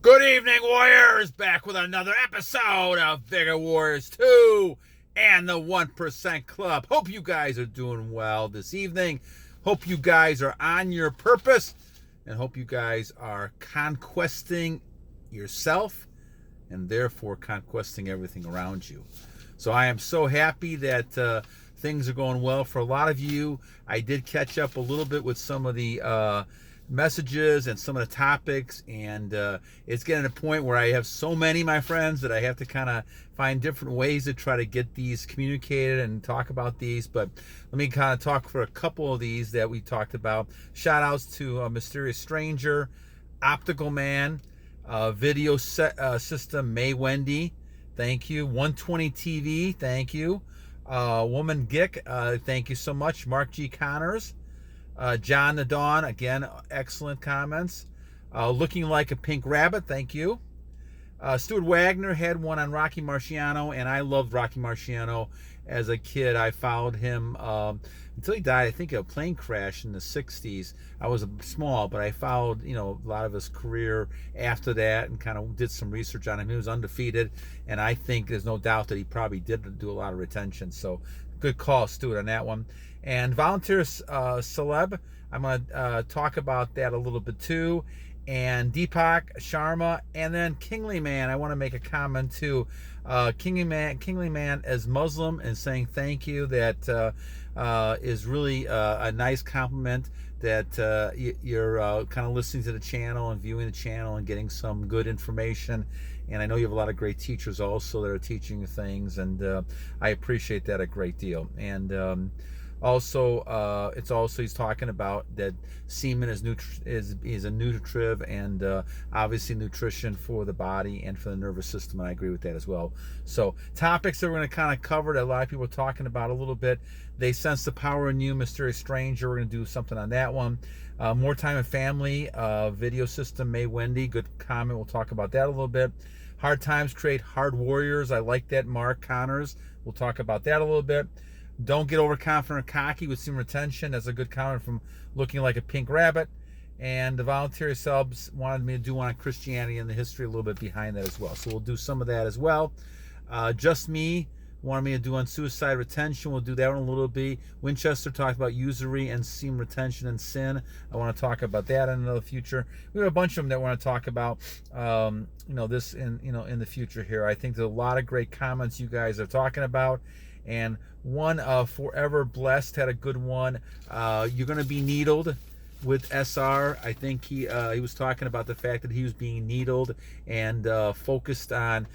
Good evening, Warriors! Back with another episode of Vigor Warriors 2 and the 1% Club. Hope you guys are doing well this evening. Hope you guys are on your purpose and hope you guys are conquesting yourself and therefore conquesting everything around you. So I am so happy that things are going well for a lot of you. I did catch up a little bit with some of the messages and some of the topics, and it's getting to a point where I have so many, my friends, that I have to kind of find different ways to try to get these communicated and talk about these. But let me kind of talk for a couple of these that we talked about. Shout outs to Mysterious Stranger, Optical Man, Video System May Wendy, thank you. 120 TV, thank you. Womanagick, thank you so much. Mark G. Connors, Jon the Dawn, again, excellent comments. Looking like a pink rabbit, thank you. Stuart Wagner had one on Rocky Marciano, and I loved Rocky Marciano as a kid. I followed him until he died, I think, of a plane crash in the 60s. I was small, but I followed, a lot of his career after that and kind of did some research on him. He was undefeated, and I think there's no doubt that he probably did do a lot of retention. So good call, Stuart, on that one. And Voluntarycelib, I'm going to talk about that a little bit too. And Deepak Sharma, and then Kinglyman, I want to make a comment too. Kinglyman as Muslim and saying thank you, that is really a nice compliment, that you're kind of listening to the channel and viewing the channel and getting some good information. And I know you have a lot of great teachers also that are teaching you things, and I appreciate that a great deal. And also, he's talking about that semen is a nutritive and obviously nutrition for the body and for the nervous system, and I agree with that as well. So topics that we're going to kind of cover that a lot of people are talking about a little bit. They sense the power in you, Mysterious Stranger. We're going to do something on that one. More time and family, video system, May Wendy, good comment. We'll talk about that a little bit. Hard times create hard warriors. I like that, Mark Connors. We'll talk about that a little bit. Don't get overconfident or cocky with semen retention. That's a good comment from Looking Like a Pink Rabbit. And the voluntary subs wanted me to do one on Christianity and the history a little bit behind that as well. So we'll do some of that as well. Just Me wanted me to do on suicide retention. We'll do that one a little bit. Winchester talked about usury and semen retention and sin. I want to talk about that in the future. We have a bunch of them that I want to talk about. This in the future here. I think there's a lot of great comments you guys are talking about. And one, Forever Blessed had a good one. You're going to be needled with SR. I think he was talking about the fact that he was being needled and focused on,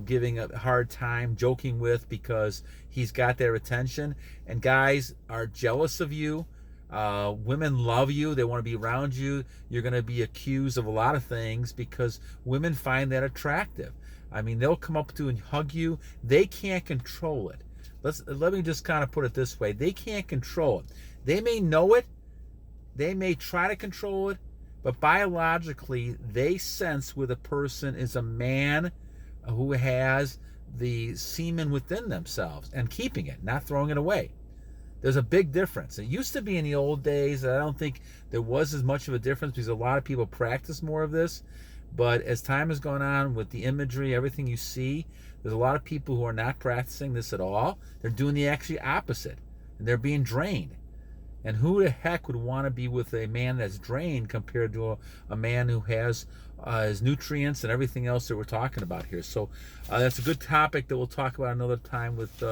giving a hard time, joking with, because he's got their attention. And guys are jealous of you. Women love you. They want to be around you. You're going to be accused of a lot of things because women find that attractive. I mean, they'll come up to you and hug you. They can't control it. Let me just kind of put it this way. They can't control it. They may know it. They may try to control it. But biologically, they sense whether a person is a man who has the semen within themselves and keeping it, not throwing it away. There's a big difference. It used to be in the old days. I don't think there was as much of a difference because a lot of people practice more of this. But as time has gone on with the imagery, everything you see, there's a lot of people who are not practicing this at all. They're doing the actually opposite, and they're being drained. And who the heck would want to be with a man that's drained compared to a man who has his nutrients and everything else that we're talking about here? So that's a good topic that we'll talk about another time with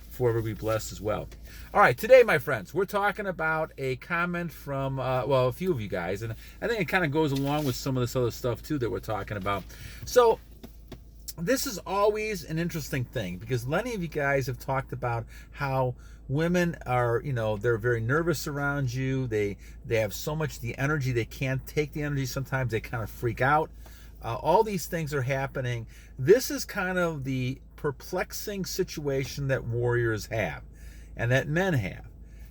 Forever Be Blessed as well. All right, today, my friends, we're talking about a comment from, a few of you guys, and I think it kind of goes along with some of this other stuff, too, that we're talking about. So this is always an interesting thing because many of you guys have talked about how women are, they're very nervous around you. They have so much the energy, they can't take the energy. Sometimes they kind of freak out. All these things are happening. This is kind of the perplexing situation that warriors have and that men have,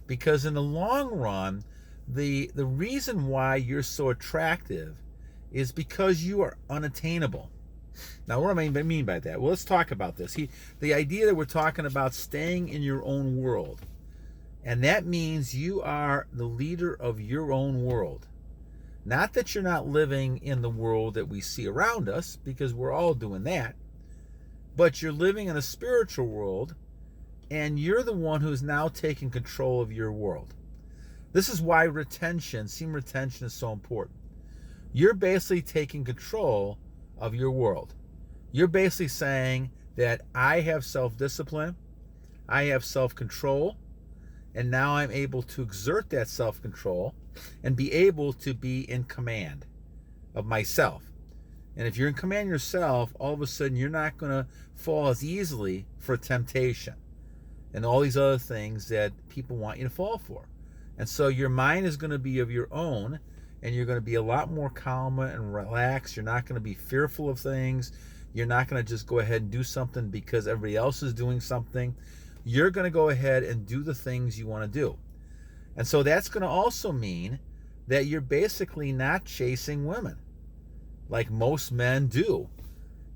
because in the long run, the reason why you're so attractive is because you are unattainable. Now, what do I mean by that? Well, let's talk about this. The idea that we're talking about staying in your own world, and that means you are the leader of your own world. Not that you're not living in the world that we see around us, because we're all doing that, but you're living in a spiritual world, and you're the one who's now taking control of your world. This is why semen retention is so important. You're basically taking control of your world. You're basically saying that I have self-discipline, I have self-control, and now I'm able to exert that self-control and be able to be in command of myself. And if you're in command of yourself, all of a sudden you're not going to fall as easily for temptation and all these other things that people want you to fall for. And so your mind is going to be of your own, and you're going to be a lot more calmer and relaxed. You're not going to be fearful of things. You're not going to just go ahead and do something because everybody else is doing something. You're going to go ahead and do the things you want to do. And so that's going to also mean that you're basically not chasing women like most men do.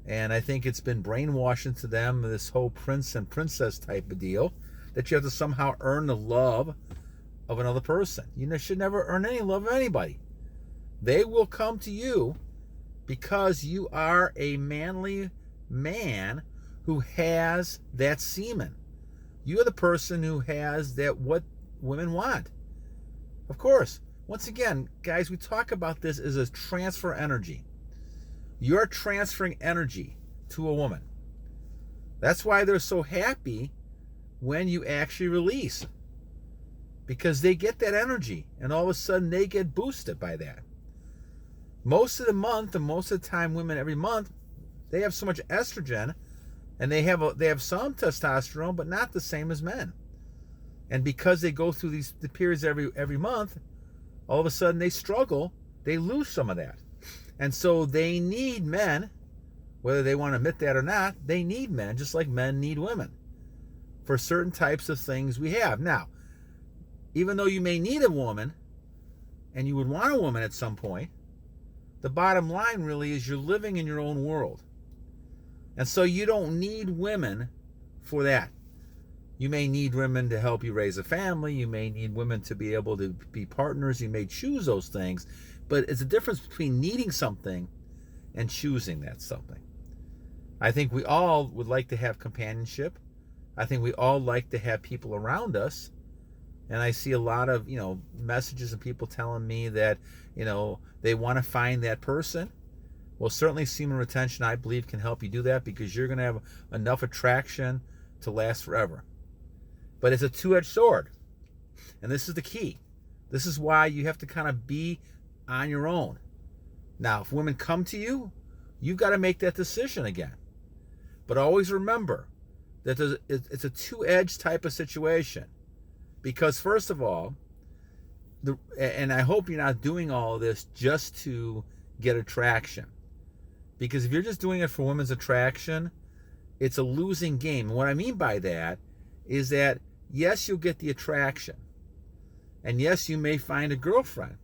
And I think it's been brainwashed into them, this whole prince and princess type of deal, that you have to somehow earn the love of another person. You should never earn any love of anybody. They will come to you because you are a manly man who has that semen. You are the person who has that what women want. Of course, once again, guys, we talk about this as a transfer energy. You're transferring energy to a woman. That's why they're so happy when you actually release, because they get that energy and all of a sudden they get boosted by that. Most of the month, and most of the time women every month, they have so much estrogen, and they have some testosterone, but not the same as men. And because they go through the periods every month, all of a sudden they struggle, they lose some of that. And so they need men, whether they want to admit that or not, they need men, just like men need women, for certain types of things we have. Now, even though you may need a woman, and you would want a woman at some point, the bottom line really is you're living in your own world. And so you don't need women for that. You may need women to help you raise a family. You may need women to be able to be partners. You may choose those things. But it's a difference between needing something and choosing that something. I think we all would like to have companionship. I think we all like to have people around us. And I see a lot of, messages and people telling me that, they want to find that person. Well, certainly semen retention, I believe, can help you do that, because you're going to have enough attraction to last forever. But it's a two-edged sword. And this is the key. This is why you have to kind of be on your own. Now, if women come to you, you've got to make that decision again. But always remember that it's a two-edged type of situation. Because first of all, and I hope you're not doing all of this just to get attraction. Because if you're just doing it for women's attraction, it's a losing game. And what I mean by that is that, yes, you'll get the attraction. And yes, you may find a girlfriend.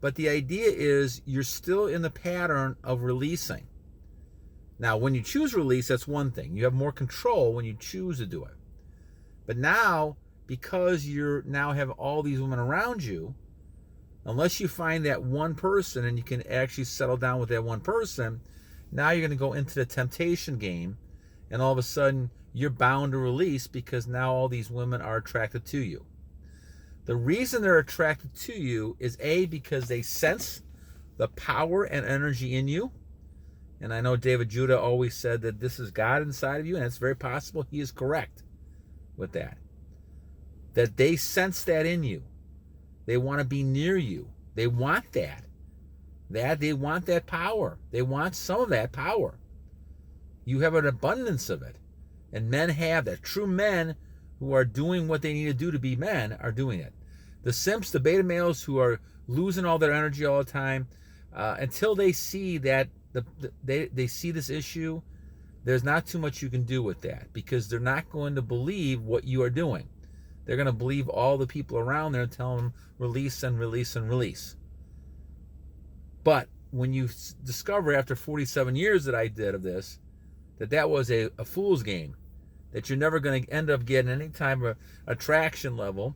But the idea is you're still in the pattern of releasing. Now, when you choose release, that's one thing. You have more control when you choose to do it. But now, because you now have all these women around you, unless you find that one person and you can actually settle down with that one person, now you're going to go into the temptation game, and all of a sudden you're bound to release, because now all these women are attracted to you. The reason they're attracted to you is because they sense the power and energy in you. And I know David Judah always said that this is God inside of you, and it's very possible he is correct with that. That they sense that in you. They want to be near you. They want that. They want that power. They want some of that power. You have an abundance of it. And men have that. True men who are doing what they need to do to be men are doing it. The simps, the beta males who are losing all their energy all the time, until they see that they see this issue, there's not too much you can do with that, because they're not going to believe what you are doing. They're going to believe all the people around there and tell them release and release and release. But when you discover after 47 years that I did of this, that was a fool's game, that you're never going to end up getting any type of attraction level.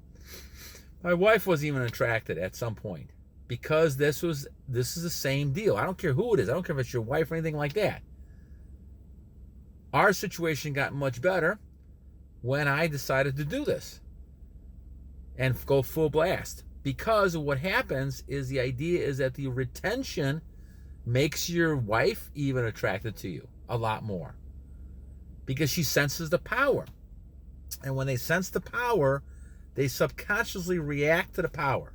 My wife wasn't even attracted at some point. because this is the same deal. I don't care who it is. I don't care if it's your wife or anything like that. Our situation got much better when I decided to do this and go full blast. Because what happens is the idea is that the retention makes your wife even attracted to you a lot more, because she senses the power. And when they sense the power, they subconsciously react to the power.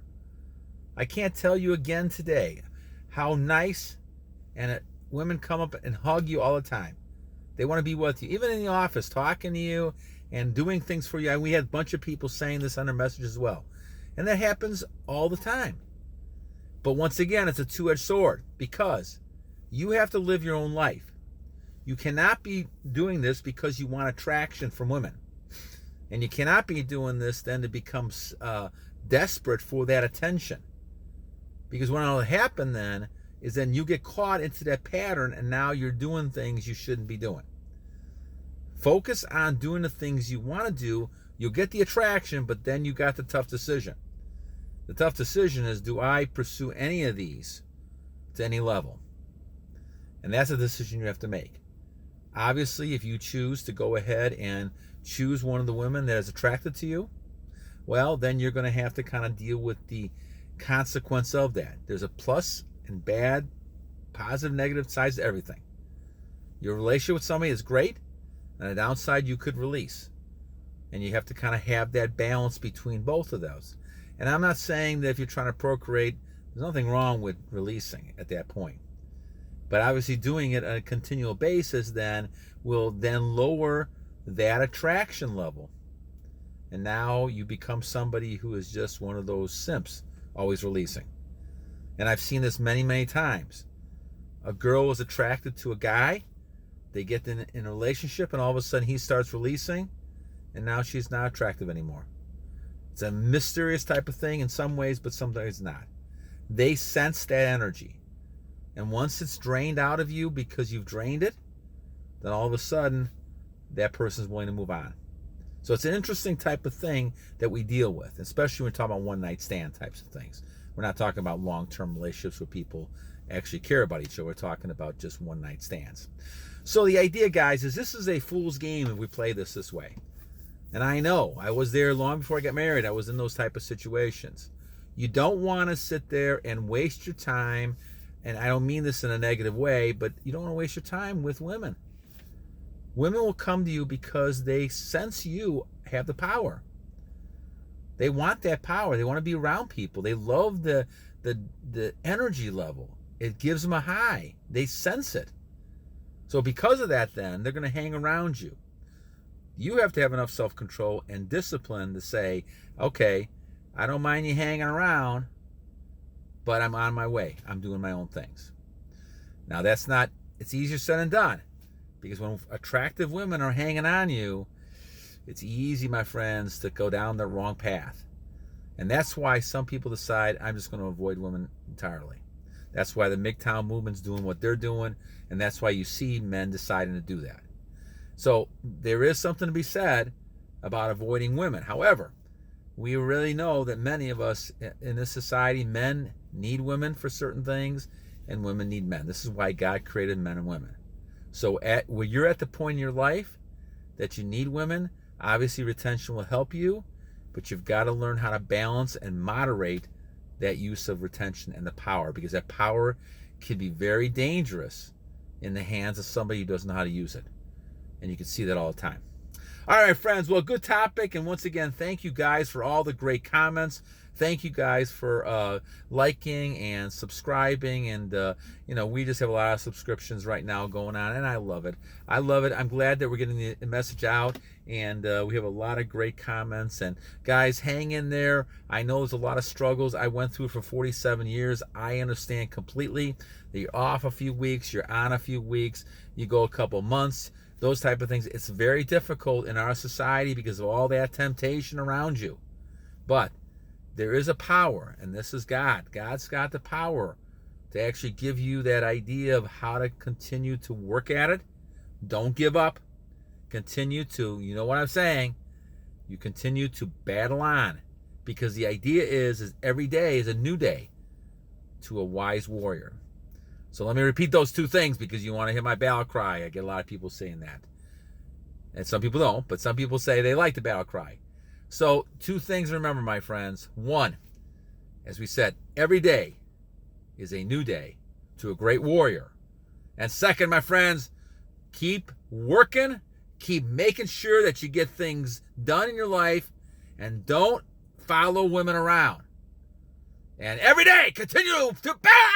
I can't tell you again today how nice and women come up and hug you all the time. They want to be with you, even in the office, talking to you and doing things for you. And we had a bunch of people saying this on their message as well. And that happens all the time. But once again, it's a two-edged sword, because you have to live your own life. You cannot be doing this because you want attraction from women. And you cannot be doing this then to become desperate for that attention. Because what will happen then is then you get caught into that pattern, and now you're doing things you shouldn't be doing. Focus on doing the things you want to do. You'll get the attraction, but then you got the tough decision. The tough decision is, do I pursue any of these to any level? And that's a decision you have to make. Obviously, if you choose to go ahead and choose one of the women that is attracted to you, well, then you're going to have to kind of deal with the consequence of that. There's a plus and bad, positive, negative sides to everything. Your relationship with somebody is great, and a downside you could release. And you have to kind of have that balance between both of those. And I'm not saying that if you're trying to procreate, there's nothing wrong with releasing at that point. But obviously doing it on a continual basis then will then lower that attraction level. And now you become somebody who is just one of those simps, always releasing. And I've seen this many, many times. A girl is attracted to a guy, they get in a relationship, and all of a sudden he starts releasing, and now she's not attractive anymore. It's a mysterious type of thing in some ways, but sometimes not. They sense that energy. And once it's drained out of you because you've drained it, then all of a sudden that person's willing to move on. So it's an interesting type of thing that we deal with, especially when we're talking about one-night stand types of things. We're not talking about long-term relationships where people actually care about each other. We're talking about just one-night stands. So the idea, guys, is this is a fool's game if we play this way. And I know, I was there long before I got married. I was in those type of situations. You don't want to sit there and waste your time, and I don't mean this in a negative way, but you don't want to waste your time with women. Women will come to you because they sense you have the power. They want that power. They want to be around people. They love the energy level. It gives them a high. They sense it. So because of that, then, they're going to hang around you. You have to have enough self-control and discipline to say, okay, I don't mind you hanging around, but I'm on my way. I'm doing my own things. Now, it's easier said than done, because when attractive women are hanging on you, it's easy, my friends, to go down the wrong path. And that's why some people decide, I'm just going to avoid women entirely. That's why the MGTOW movement's doing what they're doing, and that's why you see men deciding to do that. So there is something to be said about avoiding women. However, we really know that many of us in this society, men need women for certain things, and women need men. This is why God created men and women. So when you're at the point in your life that you need women, obviously retention will help you, but you've got to learn how to balance and moderate that use of retention and the power, because that power can be very dangerous in the hands of somebody who doesn't know how to use it. And you can see that all the time. All right, friends. Well, good topic. And once again, thank you guys for all the great comments. Thank you guys for liking and subscribing. And, we just have a lot of subscriptions right now going on, and I love it. I love it. I'm glad that we're getting the message out, and we have a lot of great comments. And, guys, hang in there. I know there's a lot of struggles. I went through it for 47 years. I understand completely that you're off a few weeks, you're on a few weeks, you go a couple months, those type of things. It's very difficult in our society because of all that temptation around you. But there is a power, and this is God. God's got the power to actually give you that idea of how to continue to work at it. Don't give up. Continue to, you know what I'm saying, you continue to battle on, because the idea is every day is a new day. to a wise warrior. So let me repeat those two things because you want to hear my battle cry. I get a lot of people saying that. And some people don't, but some people say they like the battle cry. So 2 things to remember, my friends. 1, as we said, every day is a new day to a great warrior. And 2nd, my friends, keep working, keep making sure that you get things done in your life, and don't follow women around. And every day, continue to battle!